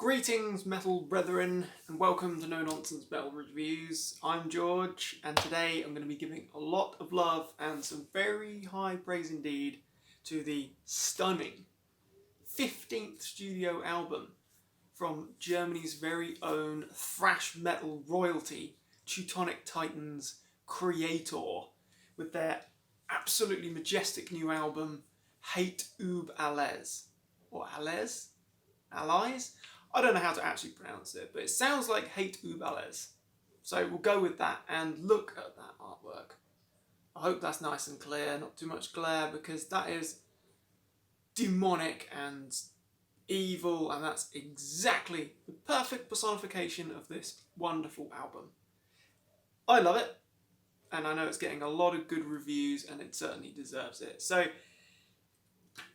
Greetings, metal brethren, and welcome to No Nonsense Metal Reviews. I'm George, and today I'm going to be giving a lot of love and some very high praise indeed to the stunning 15th studio album from Germany's very own thrash metal royalty, Teutonic Titans Kreator, with their absolutely majestic new album, Hate Ub Alles. Or Alles? Allies? I don't know how to actually pronounce it, but it sounds like Hate Ub Alles. So we'll go with that and look at that artwork. I hope that's nice and clear, not too much glare, because that is demonic and evil, and that's exactly the perfect personification of this wonderful album. I love it, and I know it's getting a lot of good reviews, and it certainly deserves it. So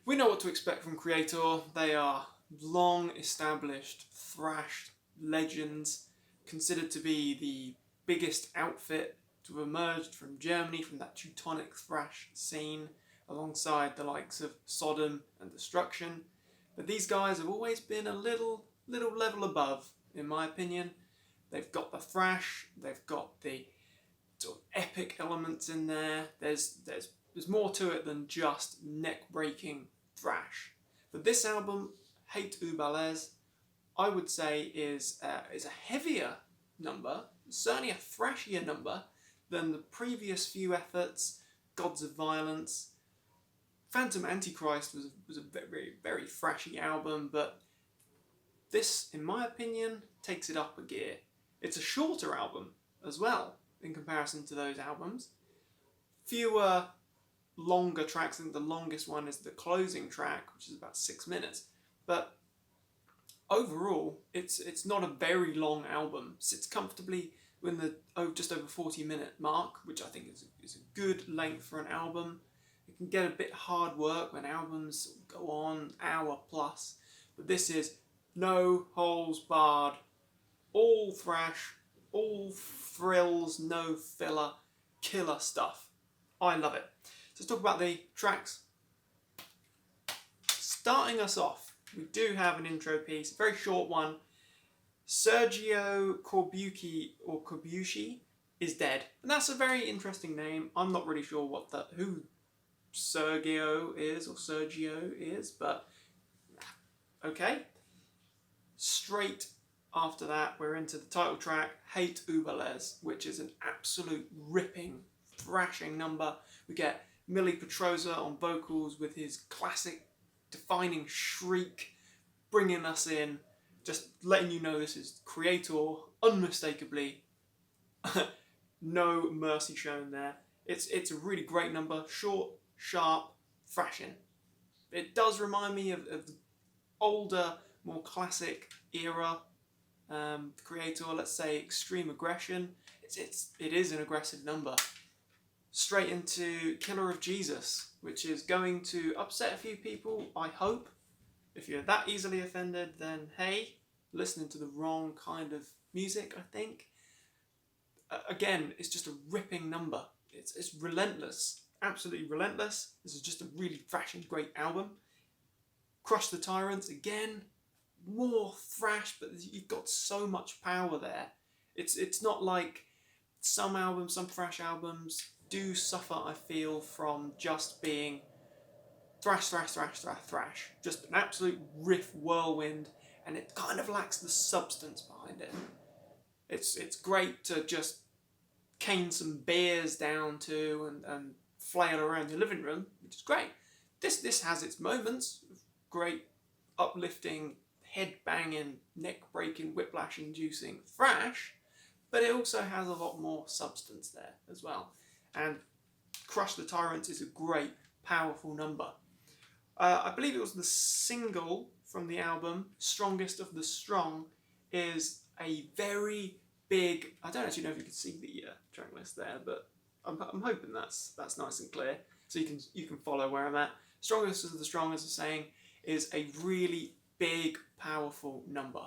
we know what to expect from Kreator. They are long-established thrash legends, considered to be the biggest outfit to have emerged from Germany, from that Teutonic thrash scene, alongside the likes of Sodom and Destruction. But these guys have always been a little level above, in my opinion. They've got the thrash, they've got the sort of epic elements in there. There's more to it than just neck-breaking thrash. But this album, Hate Ub Alles, I would say is a heavier number, certainly a thrashier number than the previous few efforts. Gods of Violence, Phantom Antichrist was a very, very thrashy album, but this, in my opinion, takes it up a gear. It's a shorter album as well in comparison to those albums. Fewer longer tracks. I think the longest one is the closing track, which is about 6 minutes. But overall, it's not a very long album. Sits comfortably in the just over 40-minute mark, which I think is a good length for an album. It can get a bit hard work when albums go on hour plus, but this is no holes barred, all thrash, all frills, no filler, killer stuff. I love it. So let's talk about the tracks. Starting us off, we do have an intro piece, a very short one. Sergio Corbucci is dead, and that's a very interesting name. I'm not really sure who Sergio is, but okay. Straight after that, we're into the title track, Hate Ub Alles, which is an absolute ripping, thrashing number. We get Millie Petroza on vocals with his classic defining shriek, bringing us in, just letting you know this is Kreator, unmistakably. No mercy shown there. It's a really great number, short, sharp, thrashing. It does remind me of the older, more classic era Kreator, let's say Extreme Aggression. It is an aggressive number. Straight into Killer of Jesus, which is going to upset a few people, I hope. If you're that easily offended, then hey, listening to the wrong kind of music, I think. Again, it's just a ripping number. It's relentless, absolutely relentless. This is just a really thrashing, great album. Crush the Tyrants, again, more thrash, but you've got so much power there. It's not like some thrash albums do suffer, I feel, from just being thrash. Just an absolute riff whirlwind, and it kind of lacks the substance behind it. It's great to just cane some beers down to and flail around your living room, which is great. This has its moments of great, uplifting, head-banging, neck-breaking, whiplash-inducing thrash, but it also has a lot more substance there as well. And Crush the Tyrants is a great, powerful number. I believe it was the single from the album, Strongest of the Strong, is a very big, I don't actually know if you can see the track list there, but I'm hoping that's nice and clear, so you can follow where I'm at. Strongest of the Strong, as I'm saying, is a really big, powerful number.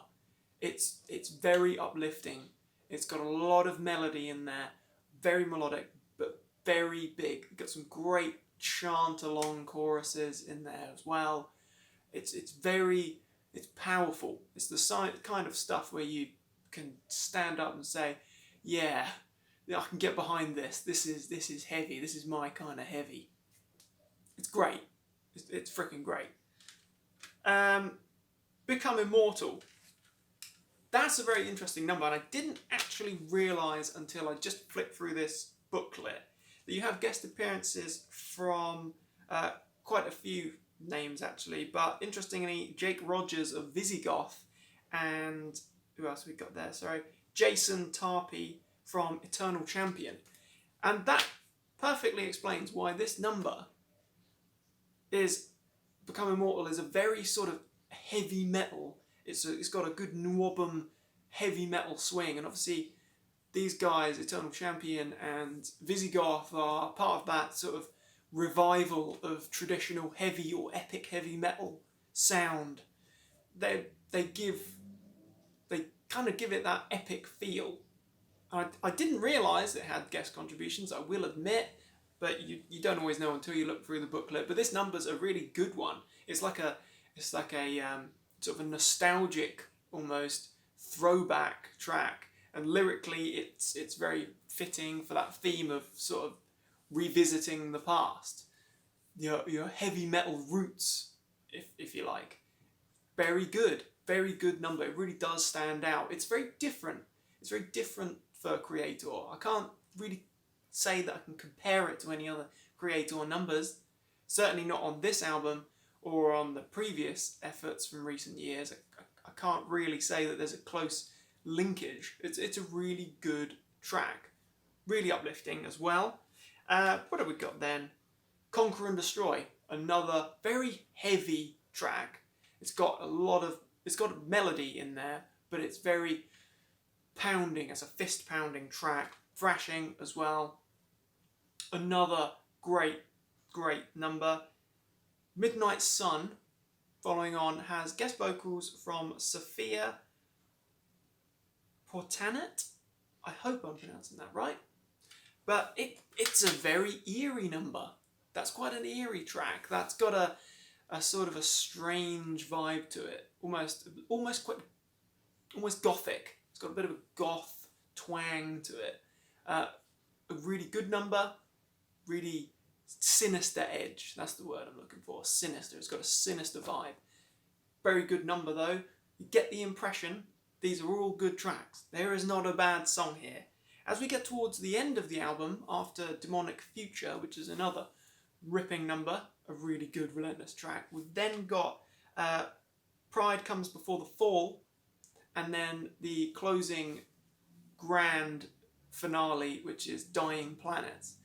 It's very uplifting. It's got a lot of melody in there, very melodic, but very big. It's got some great chant-along choruses in there as well. It's very It's powerful. It's the kind of stuff where you can stand up and say, yeah, I can get behind this. This is heavy. This is my kind of heavy. It's great. It's freaking great. Become Immortal. That's a very interesting number, and I didn't actually realise until I just flipped through this booklet that you have guest appearances from quite a few names actually, but interestingly, Jake Rogers of Visigoth, and who else we got there? Sorry, Jason Tarpey from Eternal Champion, and that perfectly explains why this number is Become Immortal is a very sort of heavy metal. It's got a good Nwabum heavy metal swing, and obviously these guys, Eternal Champion and Visigoth, are part of that sort of revival of traditional heavy or epic heavy metal sound. They kind of give it that epic feel. I didn't realise it had guest contributions, I will admit, but you don't always know until you look through the booklet. But this number's a really good one. It's like a sort of a nostalgic almost throwback track, and lyrically it's very fitting for that theme of sort of revisiting the past, your heavy metal roots, if you like. Very good number. It really does stand out. It's very different. It's very different for Kreator. I can't really say that I can compare it to any other Kreator numbers. Certainly not on this album or on the previous efforts from recent years. I can't really say that there's a close linkage. It's a really good track. Really uplifting as well. What have we got then? Conquer and Destroy. Another very heavy track. It's got a melody in there, but it's very pounding. It's a fist pounding track. Thrashing as well. Another great number. Midnight Sun, following on, has guest vocals from Sophia Portanet. I hope I'm pronouncing that right. But it's a very eerie number. That's quite an eerie track. That's got a sort of a strange vibe to it. Almost gothic. It's got a bit of a goth twang to it. A really good number. Really sinister edge. That's the word I'm looking for. Sinister. It's got a sinister vibe. Very good number though. You get the impression these are all good tracks. There is not a bad song here. As we get towards the end of the album, after Demonic Future, which is another ripping number, a really good relentless track, we've then got Pride Comes Before the Fall, and then the closing grand finale, which is Dying Planets.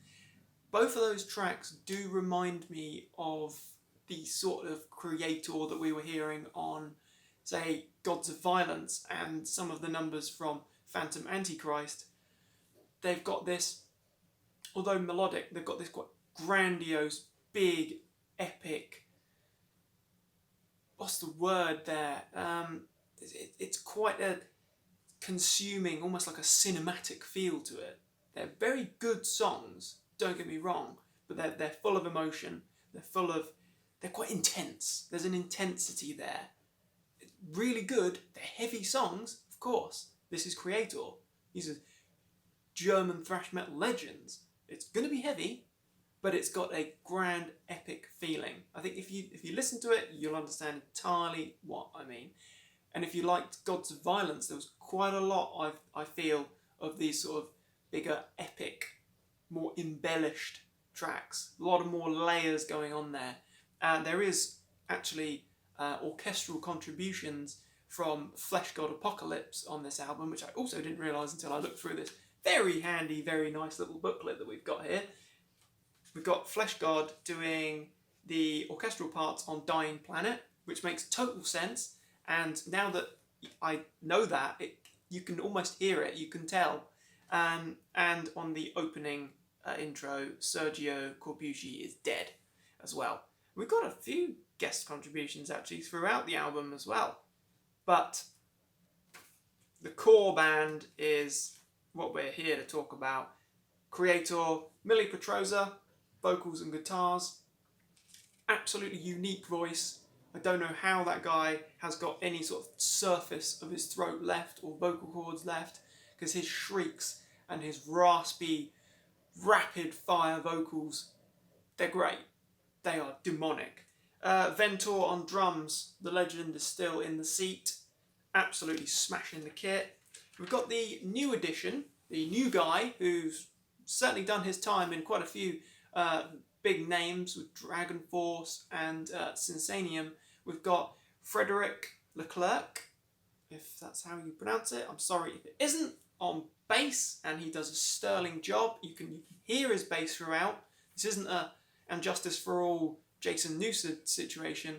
Both of those tracks do remind me of the sort of Kreator that we were hearing on, say, Gods of Violence, and some of the numbers from Phantom Antichrist. They've got this, although melodic, they've got this quite grandiose, big, epic, what's the word there? It's quite a consuming, almost like a cinematic feel to it. They're very good songs, don't get me wrong, but they're full of emotion. They're quite intense. There's an intensity there. It's really good. They're heavy songs, of course. This is Kreator. These are German thrash metal legends. It's going to be heavy, but it's got a grand, epic feeling. I think if you listen to it, you'll understand entirely what I mean. And if you liked Gods of Violence, there was quite a lot, I feel, of these sort of bigger, epic, more embellished tracks. A lot of more layers going on there. And there is actually orchestral contributions from Flesh God Apocalypse on this album, which I also didn't realise until I looked through this very handy, very nice little booklet that we've got here. We've got Flesh God doing the orchestral parts on Dying Planet, which makes total sense. And now that I know that, you can almost hear it, you can tell. And on the opening intro, Sergio Corbucci is dead as well. We've got a few guest contributions actually throughout the album as well. But the core band is what we're here to talk about. Kreator, Millie Petroza, vocals and guitars. Absolutely unique voice. I don't know how that guy has got any sort of surface of his throat left or vocal cords left, because his shrieks and his raspy, rapid fire vocals, they're great. They are demonic. Ventor on drums, the legend is still in the seat, absolutely smashing the kit. We've got the new addition, the new guy who's certainly done his time in quite a few big names with Dragon Force and Sinsanium. We've got Frederick Leclerc, if that's how you pronounce it. I'm sorry if it isn't, on bass, and he does a sterling job. You can hear his bass throughout. This isn't a And Justice for All Jason Newsted situation.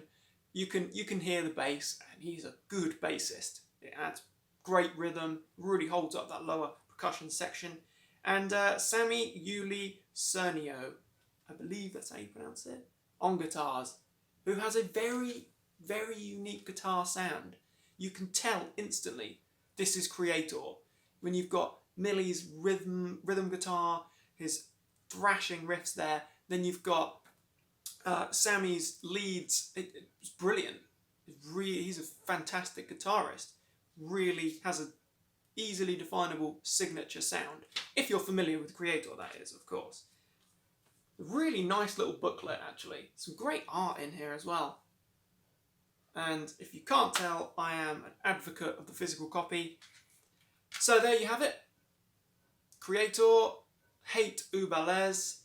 You can hear the bass, and he's a good bassist. It adds great rhythm, really holds up that lower percussion section. And Sami Yuli Cernio, I believe that's how you pronounce it, on guitars, who has a very, very unique guitar sound. You can tell instantly this is Kreator. When you've got Millie's rhythm guitar, his thrashing riffs there, then you've got Sammy's leads. It's brilliant. He's a fantastic guitarist. Really has an easily definable signature sound. If you're familiar with Kreator, that is, of course. Really nice little booklet, actually. Some great art in here as well. And if you can't tell, I am an advocate of the physical copy. So there you have it. Kreator, Hate Ubales.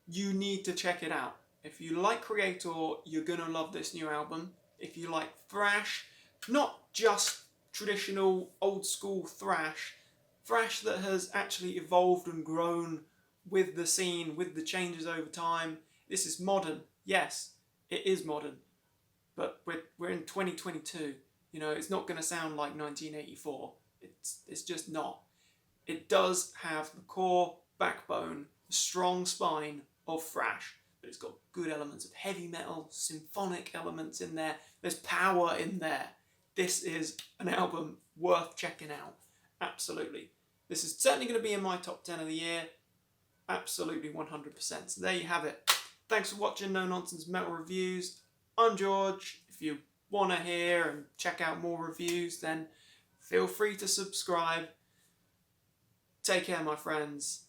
You need to check it out. If you like Kreator, you're going to love this new album. If you like thrash, not just traditional old school thrash that has actually evolved and grown with the scene, with the changes over time. This is modern. Yes, it is modern. But we're in 2022. You know, it's not going to sound like 1984. It's just not. It does have the core backbone, the strong spine of thrash, but it's got good elements of heavy metal, symphonic elements in there. There's power in there. This is an album worth checking out. Absolutely. This is certainly going to be in my top 10 of the year. Absolutely 100%. So there you have it. Thanks for watching No Nonsense Metal Reviews. I'm George. If you want to hear and check out more reviews, then feel free to subscribe. Take care, my friends.